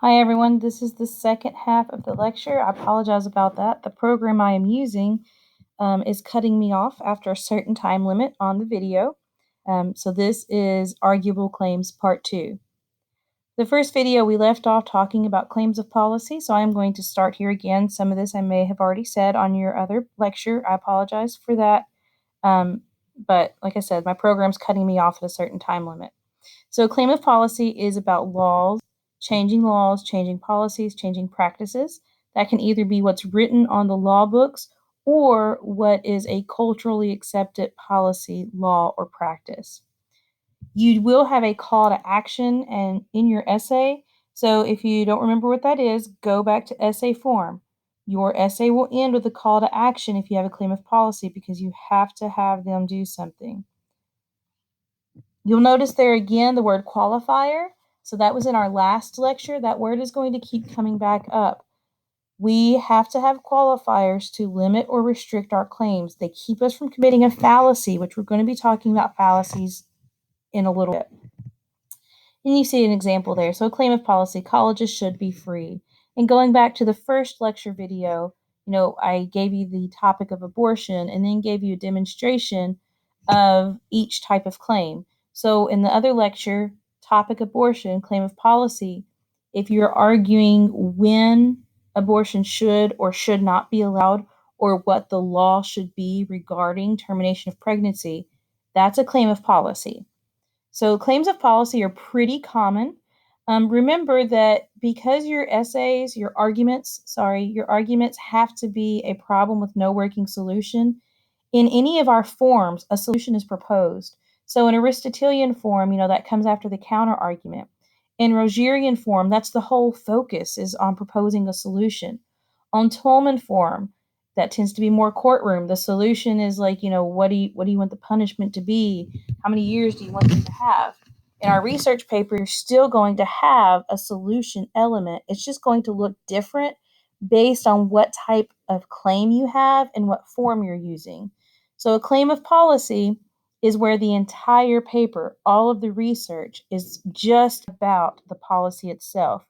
Hi everyone, this is the second half of the lecture. I apologize about that. The program I am using is cutting me off after a certain time limit on the video. So this is Arguable Claims Part 2. The first video we left off talking about claims of policy, so I'm going to start here again. Some of this I may have already said on your other lecture. I apologize for that. But like I said, my program's cutting me off at a certain time limit. So a claim of policy is about laws, changing policies, changing practices. That can either be what's written on the law books or what is a culturally accepted policy, law, or practice. You will have a call to action and in your essay. So if you don't remember what that is, go back to essay form. Your essay will end with a call to action if you have a claim of policy because you have to have them do something. You'll notice there again the word qualifier. So that was in our last lecture. That word is going to keep coming back up. We have to have qualifiers to limit or restrict our claims. They keep us from committing a fallacy, which we're going to be talking about fallacies in a little bit. And you see an example there. So a claim of policy, colleges should be free. And going back to the first lecture video, I gave you the topic of abortion and then gave you a demonstration of each type of claim. So in the other lecture, topic abortion, claim of policy, if you're arguing when abortion should or should not be allowed or what the law should be regarding termination of pregnancy, that's a claim of policy. So claims of policy are pretty common. Remember that because your arguments have to be a problem with no working solution, in any of our forms, a solution is proposed. So in Aristotelian form, that comes after the counter argument. In Rogerian form, that's the whole focus is on proposing a solution. On Tolman form, that tends to be more courtroom. The solution is like, what do you want the punishment to be? How many years do you want them to have? In our research paper, you're still going to have a solution element. It's just going to look different based on what type of claim you have and what form you're using. So a claim of policy is where the entire paper, all of the research, is just about the policy itself.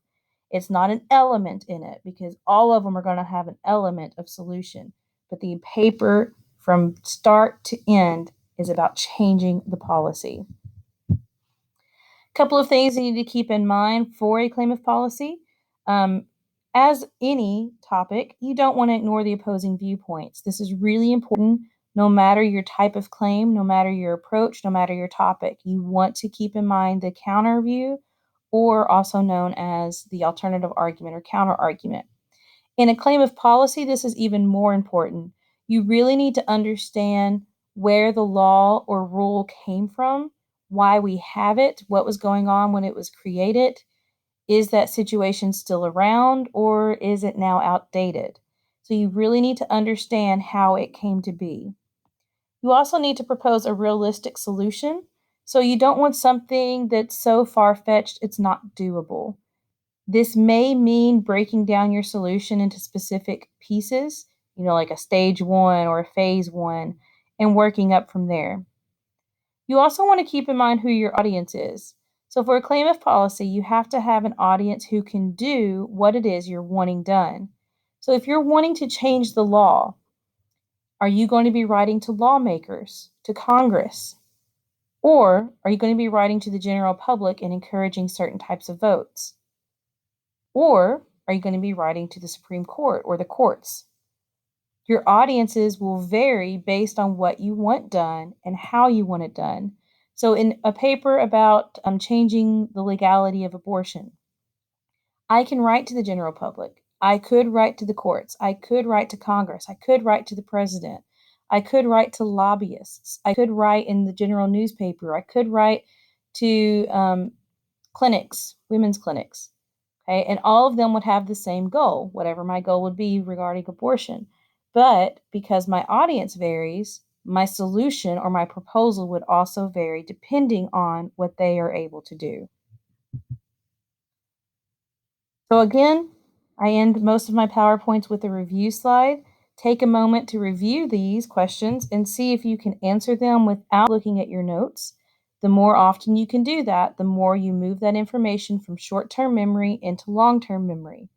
It's not an element in it because all of them are going to have an element of solution. But the paper from start to end is about changing the policy. A couple of things you need to keep in mind for a claim of policy. As any topic, you don't want to ignore the opposing viewpoints. This is really important no matter your type of claim, no matter your approach, no matter your topic. You want to keep in mind the counter view, or also known as the alternative argument or counter argument. In a claim of policy, this is even more important. You really need to understand where the law or rule came from, why we have it, what was going on when it was created. Is that situation still around or is it now outdated? So you really need to understand how it came to be. You also need to propose a realistic solution. So you don't want something that's so far-fetched it's not doable. This may mean breaking down your solution into specific pieces, like a stage 1 or a phase 1, and working up from there. You also want to keep in mind who your audience is. So for a claim of policy, you have to have an audience who can do what it is you're wanting done. So if you're wanting to change the law, are you going to be writing to lawmakers, to Congress? Or are you going to be writing to the general public and encouraging certain types of votes? Or are you going to be writing to the Supreme Court or the courts? Your audiences will vary based on what you want done and how you want it done. So in a paper about changing the legality of abortion, I can write to the general public. I could write to the courts. I could write to Congress. I could write to the president. I could write to lobbyists. I could write in the general newspaper. I could write to clinics, women's clinics. Okay, and all of them would have the same goal, whatever my goal would be regarding abortion. But because my audience varies, my solution or my proposal would also vary depending on what they are able to do. So again, I end most of my PowerPoints with a review slide. Take a moment to review these questions and see if you can answer them without looking at your notes. The more often you can do that, the more you move that information from short-term memory into long-term memory.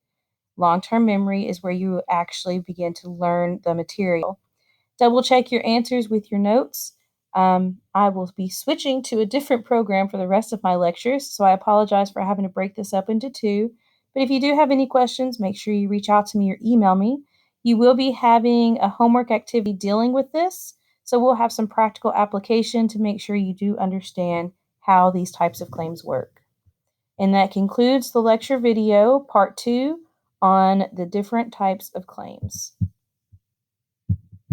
Long-term memory is where you actually begin to learn the material. Double check your answers with your notes. I will be switching to a different program for the rest of my lectures, so I apologize for having to break this up into two. But if you do have any questions, make sure you reach out to me or email me. You will be having a homework activity dealing with this, so we'll have some practical application to make sure you do understand how these types of claims work. And that concludes the lecture video, part 2, on the different types of claims.